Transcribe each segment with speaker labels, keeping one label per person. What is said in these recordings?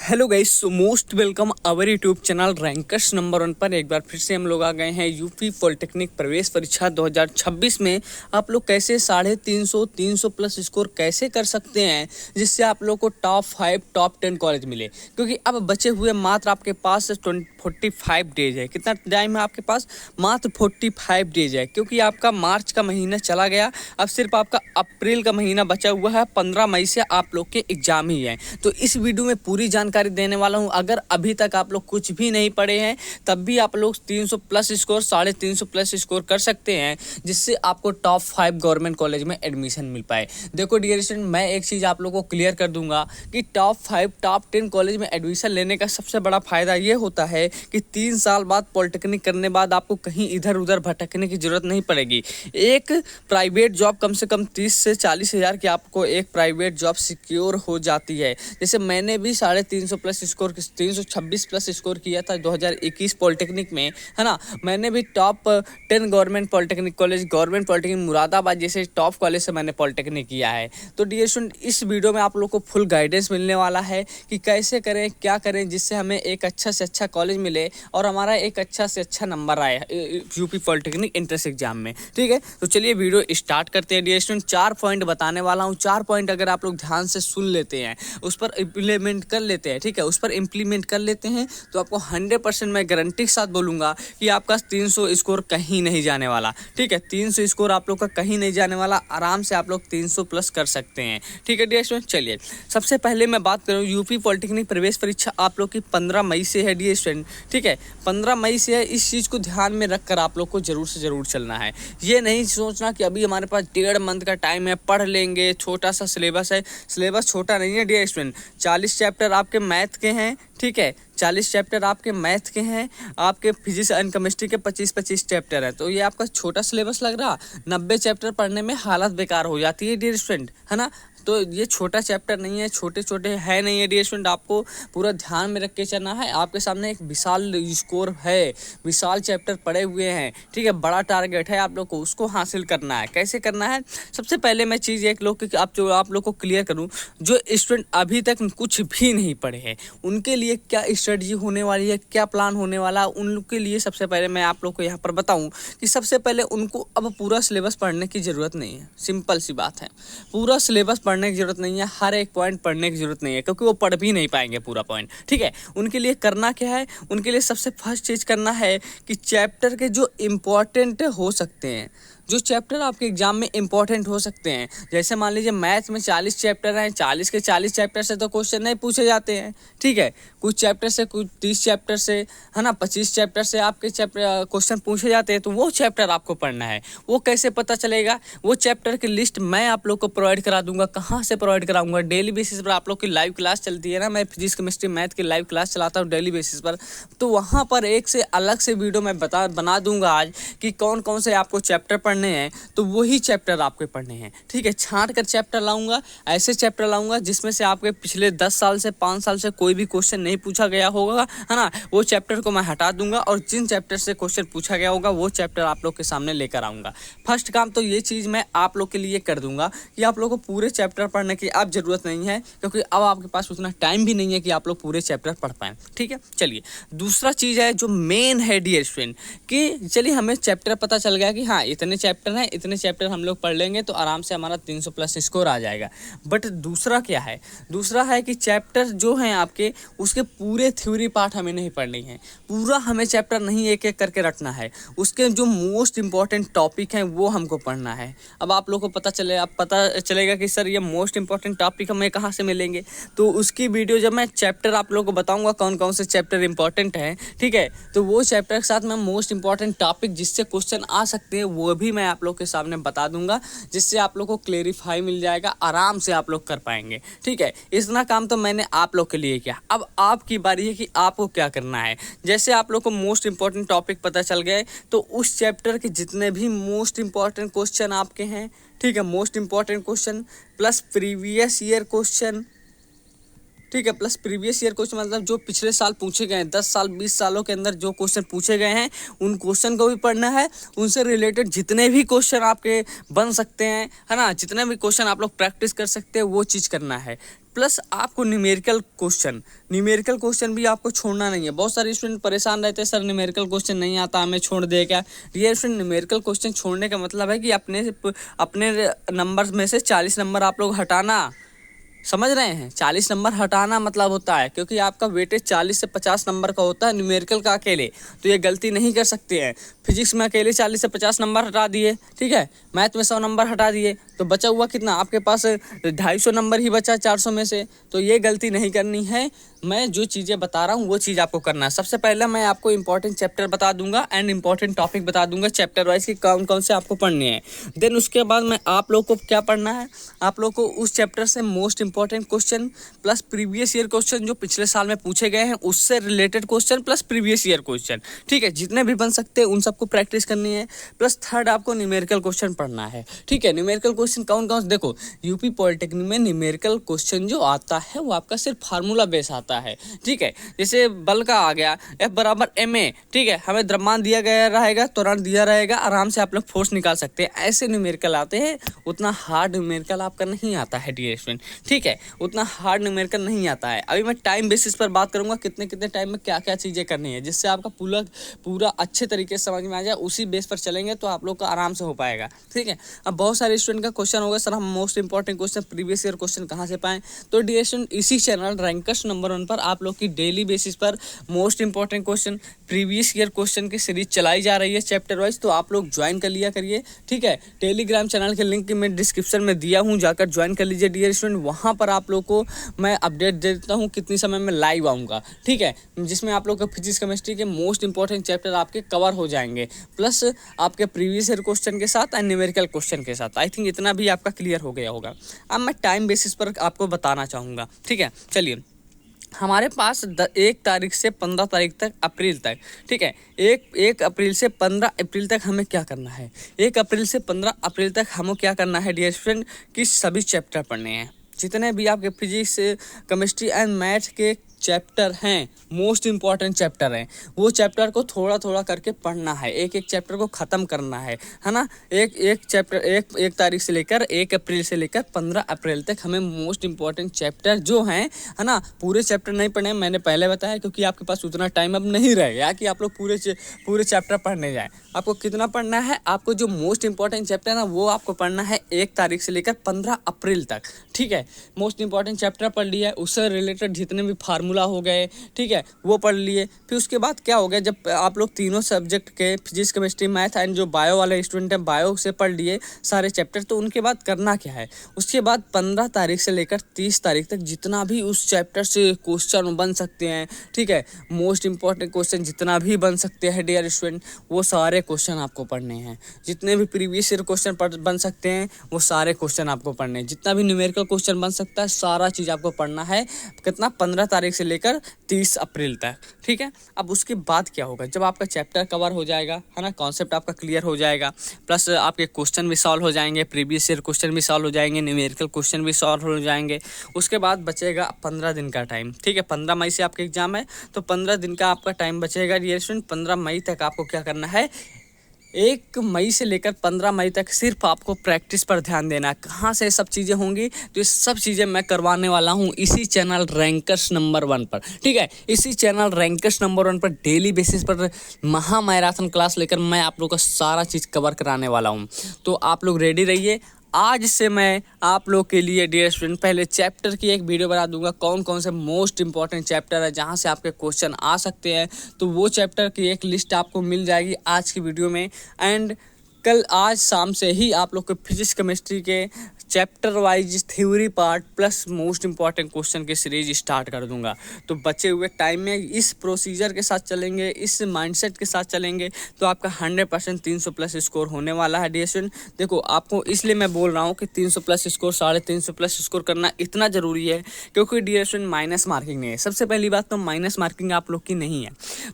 Speaker 1: Hello guys, so most welcome our YouTube channel rankers number 1 पर। एक बार फिर से हम लोग आ गए हैं यूपी पॉलिटेक्निक प्रवेश परीक्षा 2026 में। आप लोग कैसे 350 प्लस स्कोर कैसे कर सकते हैं जिससे आप लोग को टॉप 5 टॉप 10 कॉलेज मिले, क्योंकि अब बचे हुए मात्र आपके पास 45 डेज है। कितना टाइम है आपके पास? मात्र 45 डेज है, क्योंकि आपका मार्च का महीना चला गया। अब सिर्फ आपका अप्रैल का महीना बचा हुआ है। 15 मई से आप लोग के एग्जाम ही है। तो इस वीडियो में पूरी जानकारी देने वाला हूं। अगर अभी तक आप लोग कुछ भी नहीं पढ़े हैं तब भी आप लोग 300 प्लस स्कोर 350 प्लस स्कोर कर सकते हैं, जिससे आपको टॉप 5 गवर्नमेंट कॉलेज में एडमिशन मिल पाए। देखो डियर स्टूडेंट, मैं एक चीज़ आप लोगों को क्लियर कर दूंगा कि टॉप 5 टॉप 10 कॉलेज में एडमिशन लेने का सबसे बड़ा फायदा ये होता है कि 3 साल बाद पॉलिटेक्निक करने बाद आपको कहीं इधर उधर भटकने की जरूरत नहीं पड़ेगी। एक प्राइवेट जॉब कम से कम 30 से 40 हज़ार की आपको एक प्राइवेट जॉब सिक्योर हो जाती है। जैसे मैंने भी 350 प्लस स्कोर 326 प्लस स्कोर किया था 2021 पॉलिटेक्निक में, है ना। मैंने भी top 10 government polytechnic college, government polytechnic Moradabad जैसे टॉप कॉलेज से मैंने पॉलिटेक्निक किया है। तो डियर स्टूडेंट, इस वीडियो में आप लोग को फुल गाइडेंस मिलने वाला है कि कैसे करें, क्या करें, जिससे हमें एक अच्छा से अच्छा कॉलेज मिले और हमारा एक अच्छा से अच्छा नंबर आए यूपी पॉलिटेक्निक एंट्रेंस एग्जाम में। ठीक है, तो चलिए वीडियो स्टार्ट करते हैं। डियर स्टूडेंट, 4 पॉइंट बताने वाला हूँ। 4 पॉइंट अगर आप लोग ध्यान से सुन लेते हैं, उस पर इम्प्लीमेंट कर लेते हैं, ठीक है, उस पर इम्प्लीमेंट कर लेते हैं, तो आपको 100% मैं गारंटी के साथ बोलूँगा कि आपका 300 स्कोर कहीं नहीं जाने वाला। ठीक है, 300 स्कोर आप लोग का कहीं नहीं जाने वाला। आराम से आप लोग 300 प्लस कर सकते हैं। ठीक है डियर स्टूडेंट, चलिए सबसे पहले मैं बात करूँ, यूपी पॉलिटेक्निक प्रवेश परीक्षा आप लोग की 15 मई से है डियर स्टूडेंट। ठीक है, 15 मई से है। इस चीज़ को ध्यान में रखकर आप लोग को जरूर से ज़रूर चलना है। ये नहीं सोचना कि अभी हमारे पास 1.5 मंथ का टाइम है, पढ़ लेंगे, छोटा सा सिलेबस है। सिलेबस छोटा नहीं है डियर स्टूडेंट। 40 चैप्टर आपके मैथ के हैं, ठीक है, 40 चैप्टर आपके मैथ के हैं। आपके फिजिक्स एंड केमिस्ट्री के 25-25 चैप्टर है। तो ये आपका छोटा सिलेबस लग रहा, 90 चैप्टर पढ़ने में हालत बेकार हो जाती है डियर स्टूडेंट, है ना। तो ये छोटा चैप्टर नहीं है, छोटे छोटे है नहीं है डियर स्टूडेंट। आपको पूरा ध्यान में रख के चलना है। आपके सामने एक विशाल स्कोर है, विशाल चैप्टर पड़े हुए हैं, ठीक है, बड़ा टारगेट है आप लोग को, उसको हासिल करना है। कैसे करना है? सबसे पहले मैं चीज़ एक लोग आप लोग को क्लियर करूँ, जो स्टूडेंट अभी तक कुछ भी नहीं पढ़े हैं उनके लिए क्या स्ट्रेटजी होने वाली है, क्या प्लान होने वाला, उन लोग के लिए सबसे पहले मैं आप लोग को यहाँ पर बताऊँ कि सबसे पहले उनको अब पूरा सिलेबस पढ़ने की ज़रूरत नहीं है। सिंपल सी बात है, पूरा सिलेबस पढ़ने की जरूरत नहीं है, हर एक पॉइंट पढ़ने की जरूरत नहीं है, क्योंकि वो पढ़ भी नहीं पाएंगे पूरा पॉइंट। ठीक है, उनके लिए करना क्या है? उनके लिए सबसे फर्स्ट चीज़ करना है कि चैप्टर के जो इम्पोर्टेंट हो सकते हैं, जो चैप्टर आपके एग्जाम में इंपॉर्टेंट हो सकते हैं, जैसे मान लीजिए मैथ्स में 40 चैप्टर हैं, 40 के 40 चैप्टर से तो क्वेश्चन नहीं पूछे जाते हैं। ठीक है, कुछ चैप्टर से, कुछ 30 चैप्टर से, है ना, 25 चैप्टर से आपके चैप्टर क्वेश्चन पूछे जाते हैं। तो वो चैप्टर आपको पढ़ना है। वो कैसे पता चलेगा? वो चैप्टर की लिस्ट मैं आप लोग को प्रोवाइड करा दूंगा। कहाँ से प्रोवाइड कराऊंगा? डेली बेसिस पर आप लोग की लाइव क्लास चलती है ना, मैं फिजिक्स केमिस्ट्री मैथ की लाइव क्लास चलाता हूँ डेली बेसिस पर। तो वहाँ पर एक से अलग से वीडियो मैं बना दूंगा आज कि कौन कौन से आपको चैप्टर पढ़ने हैं। तो वही चैप्टर आपके पढ़ने हैं। ठीक है, छांट कर चैप्टर लाऊंगा, ऐसे चैप्टर लाऊंगा जिसमें से आपके पिछले 10 साल से 5 साल से कोई भी क्वेश्चन नहीं पूछा गया होगा, है ना। वो चैप्टर को मैं हटा दूंगा और जिन चैप्टर से क्वेश्चन पूछा गया होगा वो चैप्टर आप लोग के सामने लेकर आऊंगा। फर्स्ट काम तो ये चीज़ मैं आप लोग के लिए कर दूंगा कि आप लोग को पूरे चैप्टर पढ़ने की अब जरूरत नहीं है, क्योंकि अब आपके पास उतना टाइम भी नहीं है कि आप लोग पूरे चैप्टर पढ़ पाएँ। ठीक है, चलिए दूसरा चीज़ है जो मेन है डियर स्टूडेंट, कि चलिए हमें चैप्टर पता चल गया कि हाँ इतने चैप्टर हैं, इतने चैप्टर हम लोग पढ़ लेंगे तो आराम से हमारा 300 प्लस स्कोर आ जाएगा। बट दूसरा क्या है? दूसरा है कि चैप्टर जो हैं आपके, उसके पूरे थ्योरी पार्ट हमें नहीं पढ़नी है। पूरा हमें चैप्टर नहीं एक एक करके रटना है, उसके जो मोस्ट इंपॉर्टेंट टॉपिक हैं वो हमको पढ़ना है। अब आप लोग को पता चलेगा कि सर ये मोस्ट इंपॉर्टेंट टॉपिक हमें कहाँ से मिलेंगे। तो उसकी वीडियो जब मैं चैप्टर आप लोग को बताऊँगा कौन कौन से चैप्टर इंपॉर्टेंट हैं, ठीक है, तो वो चैप्टर के साथ मैं मोस्ट इंपॉर्टेंट टॉपिक जिससे क्वेश्चन आ सकते हैं वो भी मैं आप लोग के सामने बता दूंगा, जिससे आप लोग को क्लेरिफाई मिल जाएगा, आराम से आप लोग कर पाएंगे। ठीक है, इतना काम तो मैंने आप लोग के लिए किया। अब आपकी बारी है कि आपको क्या करना है। जैसे आप लोग को मोस्ट इंपॉर्टेंट टॉपिक पता चल गए, तो उस चैप्टर के जितने भी मोस्ट इंपॉर्टेंट क्वेश्चन आपके हैं, ठीक है, most important question plus previous year question, ठीक है, प्लस प्रीवियस ईयर क्वेश्चन मतलब जो पिछले साल पूछे गए हैं, 10 साल 20 सालों के अंदर जो क्वेश्चन पूछे गए हैं उन क्वेश्चन को भी पढ़ना है। उनसे रिलेटेड जितने भी क्वेश्चन आपके बन सकते हैं, है ना, जितने भी क्वेश्चन आप लोग प्रैक्टिस कर सकते हैं वो चीज़ करना है। प्लस आपको न्यूमेरिकल क्वेश्चन भी आपको छोड़ना नहीं है। बहुत सारे स्टूडेंट परेशान रहते हैं, सर न्यूमेरिकल क्वेश्चन नहीं आता हमें, छोड़ दे क्या। डियर स्टूडेंट, न्यूमेरिकल क्वेश्चन छोड़ने का मतलब है कि अपने नंबर में से 40 नंबर आप लोग हटाना, समझ रहे हैं। 40 नंबर हटाना मतलब होता है, क्योंकि आपका वेटेज 40 से 50 नंबर का होता है न्यूमेरिकल का अकेले, तो ये गलती नहीं कर सकते हैं। फिजिक्स में अकेले 40 से 50 नंबर हटा दिए, ठीक है, मैथ में 100 नंबर हटा दिए, तो बचा हुआ कितना आपके पास 250 नंबर ही बचा 400 में से। तो ये गलती नहीं करनी है। मैं जो चीज़ें बता रहा हूँ वो चीज़ आपको करना है। सबसे पहले मैं आपको इंपॉर्टेंट चैप्टर बता दूंगा एंड इंपॉर्टेंट टॉपिक बता दूंगा चैप्टर वाइज कि कौन कौन से आपको पढ़ने हैं। देन उसके बाद मैं आप लोग को क्या पढ़ना है, आप लोग को उस चैप्टर से most important question plus previous year question जो पिछले साल में पूछे गए हैं उससे related question plus previous year question, ठीक है, जितने भी बन सकते हैं उन सबको प्रैक्टिस करनी है। प्लस थर्ड आपको न्यूमेरिकल क्वेश्चन पढ़ना है, ठीक है। न्यूमेरिकल क्वेश्चन कौन कौन से, देखो यूपी पॉलिटेक्निक में न्यूमेरिकल क्वेश्चन जो आता है वो आपका सिर्फ फार्मूला बेस आता है, ठीक है। जैसे बल का आ गया F बराबर ma, ठीक है, हमें द्रव्यमान दिया गया रहेगा, त्वरण दिया रहेगा, आराम से आप लोग फोर्स निकाल सकते हैं। ऐसे न्यूमेरिकल आते हैं, उतना हार्ड न्यूमेरिकल आपका नहीं आता है डियर स्टूडेंट, ठीक है, उतना हार्ड न्यूमेरिकल नहीं आता है। अभी मैं टाइम बेसिस पर बात करूंगा कितने कितने टाइम में क्या क्या चीज़ें करनी है, जिससे आपका पूरा अच्छे तरीके से समझ में आ जाए। उसी बेस पर चलेंगे तो आप लोग का आराम से हो पाएगा, ठीक है। अब बहुत सारे स्टूडेंट का क्वेश्चन होगा, सर हम most important question previous year question कहाँ से पाएं, तो डियर स्टूडेंट इसी चैनल रैंकर्स नंबर 1 पर आप लोग की डेली बेसिस पर most important question previous year question की सीरीज चलाई जा रही है चैप्टर वाइज, तो आप लोग ज्वाइन कर लिया करिए, ठीक है। टेलीग्राम चैनल के लिंक मैं डिस्क्रिप्शन में दिया हूँ, जाकर ज्वाइन कर लीजिए डियर स्टूडेंट। वहाँ पर आप लोग को मैं अपडेट दे देता हूँ कितनी समय में लाइव आऊँगा, ठीक है, जिसमें आप लोग का फिजिक्स केमिस्ट्री के मोस्ट इंपॉर्टेंट चैप्टर आपके कवर हो जाएंगे, प्लस आपके प्रीवियस ईयर क्वेश्चन के साथ एंड न्यूमेरिकल क्वेश्चन के साथ। आई थिंक इतना भी आपका क्लियर हो गया होगा। अब मैं टाइम बेसिस पर आपको बताना चाहूँगा, ठीक है। चलिए, हमारे पास 1 तारीख से 15 तारीख तक अप्रैल तक, ठीक है, 1 अप्रैल से 15 अप्रैल तक हमें क्या करना है, 1 अप्रैल से 15 अप्रैल तक हमें क्या करना है डियर स्टूडेंट, कि सभी चैप्टर पढ़ने हैं, जितने भी आपके फिजिक्स केमिस्ट्री एंड मैथ के चैप्टर हैं, मोस्ट इंपॉर्टेंट चैप्टर हैं, वो चैप्टर को थोड़ा थोड़ा करके पढ़ना है, एक एक चैप्टर को ख़त्म करना है ना। एक चैप्टर एक तारीख से लेकर 1 अप्रैल से लेकर 15 अप्रैल तक हमें मोस्ट इंपॉर्टेंट चैप्टर जो हैं, है ना, पूरे चैप्टर नहीं पढ़े, मैंने पहले बताया, क्योंकि आपके पास उतना टाइम अब नहीं रहेगा कि आप लोग पूरे चैप्टर पढ़ने जाएँ। आपको कितना पढ़ना है, आपको जो मोस्ट इंपॉर्टेंट चैप्टर है ना वो आपको पढ़ना है 1 तारीख से लेकर 15 अप्रैल तक, ठीक है। मोस्ट इंपॉर्टेंट चैप्टर पढ़ लिया, उससे रिलेटेड जितने भी फार्मूला हो गए, ठीक है, वो पढ़ लिए। फिर उसके बाद क्या हो गया, जब आप लोग तीनों सब्जेक्ट के फिजिक्स केमिस्ट्री मैथ एंड जो बायो वाले स्टूडेंट हैं बायो से पढ़ लिए सारे चैप्टर, तो उनके बाद करना क्या है, उसके बाद 15 तारीख से लेकर 30 तारीख तक जितना भी उस चैप्टर से क्वेश्चन बन सकते हैं, ठीक है, मोस्ट इंपॉर्टेंट क्वेश्चन जितना भी बन सकते हैं डियर स्टूडेंट, वो सारे क्वेश्चन आपको पढ़ने हैं। जितने भी प्रीवियस ईयर क्वेश्चन बन सकते हैं वो सारे क्वेश्चन आपको पढ़ने हैं। जितना भी न्यूमेरिकल क्वेश्चन बन सकता है सारा चीज़ आपको पढ़ना है। कितना, 15 तारीख से लेकर 30 अप्रैल तक, ठीक है। अब उसके बाद क्या होगा, जब आपका चैप्टर कवर हो जाएगा, है ना, कॉन्सेप्ट आपका क्लियर हो जाएगा, प्लस आपके क्वेश्चन भी सॉल्व हो जाएंगे, प्रीवियस ईयर क्वेश्चन भी सॉल्व हो जाएंगे, न्यूमेरिकल क्वेश्चन भी सॉल्व हो जाएंगे। उसके बाद बचेगा 15 दिन का टाइम, ठीक है। 15 मई से आपका एग्जाम है, तो 15 दिन का आपका टाइम बचेगा डियर स्टूडेंट। 15 मई तक आपको क्या करना है, 1 मई से लेकर 15 मई तक सिर्फ आपको प्रैक्टिस पर ध्यान देना है। कहाँ से सब चीज़ें होंगी, तो ये सब चीज़ें मैं करवाने वाला हूँ इसी चैनल रैंकर्स नंबर 1 पर, ठीक है। इसी चैनल रैंकर्स नंबर 1 पर डेली बेसिस पर महा मैराथन क्लास लेकर मैं आप लोग का सारा चीज़ कवर कराने वाला हूँ। तो आप लोग रेडी रहिए। आज से मैं आप लोग के लिए डियर स्टूडेंट पहले चैप्टर की एक वीडियो बना दूंगा, कौन कौन से मोस्ट इंपॉर्टेंट चैप्टर है जहां से आपके क्वेश्चन आ सकते हैं, तो वो चैप्टर की एक लिस्ट आपको मिल जाएगी आज की वीडियो में। एंड आज शाम से ही आप लोग के फिजिक्स केमिस्ट्री के chapter wise theory part plus most important question की सीरीज स्टार्ट कर दूंगा। तो बचे हुए टाइम में इस प्रोसीजर के साथ चलेंगे, इस माइंडसेट के साथ चलेंगे, तो आपका 100% 300 प्लस स्कोर होने वाला है डियर स्टूडेंट। देखो आपको इसलिए मैं बोल रहा हूँ कि 300 प्लस स्कोर 350 प्लस स्कोर करना इतना ज़रूरी है, क्योंकि डियर स्टूडेंट माइनस मार्किंग नहीं है। सबसे पहली बात तो माइनस मार्किंग आप लोग की नहीं है,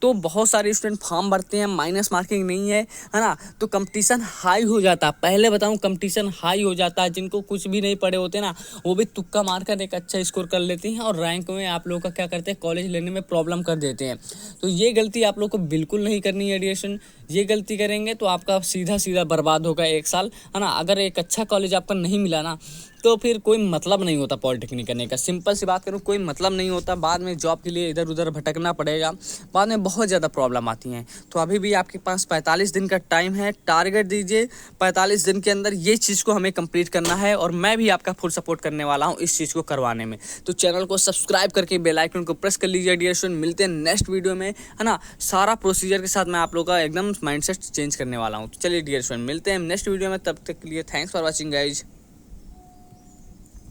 Speaker 1: तो बहुत सारे स्टूडेंट फॉर्म भरते हैं, माइनस मार्किंग नहीं है, है ना, तो कंपटीशन हाई हो जाता है। पहले बताऊँ कंपटीशन हाई हो जाता है, जिनको कुछ भी नहीं पढ़े होते ना, वो भी तुक्का मारकर एक अच्छा स्कोर कर लेते हैं और रैंक में आप लोग का क्या करते हैं, कॉलेज लेने में प्रॉब्लम कर देते हैं। तो ये गलती आप लोग को बिल्कुल नहीं करनी है एडिएशन। ये गलती करेंगे तो आपका सीधा सीधा बर्बाद होगा एक साल, है ना। अगर एक अच्छा कॉलेज आपका नहीं मिला ना, तो फिर कोई मतलब नहीं होता पॉलिटेक्निक करने का। सिंपल सी बात करूँ, कोई मतलब नहीं होता। बाद में जॉब के लिए इधर उधर भटकना पड़ेगा, बाद में बहुत ज़्यादा प्रॉब्लम आती हैं। तो अभी भी आपके पास 45 दिन का टाइम है, टारगेट दीजिए। 45 दिन के अंदर ये चीज़ को हमें कंप्लीट करना है और मैं भी आपका फुल सपोर्ट करने वाला हूँ इस चीज़ को करवाने में। तो चैनल को सब्सक्राइब करके बेल आइकन को प्रेस कर लीजिए डियर स्टूडेंट। मिलते हैं नेक्स्ट वीडियो में, है ना। सारा प्रोसीजर के साथ मैं आप लोग का एकदम माइंडसेट चेंज करने वाला हूँ। तो चलिए डियर स्टूडेंट, मिलते हैं नेक्स्ट वीडियो में। तब तक के लिए थैंक्स फॉर वॉचिंग गाइज।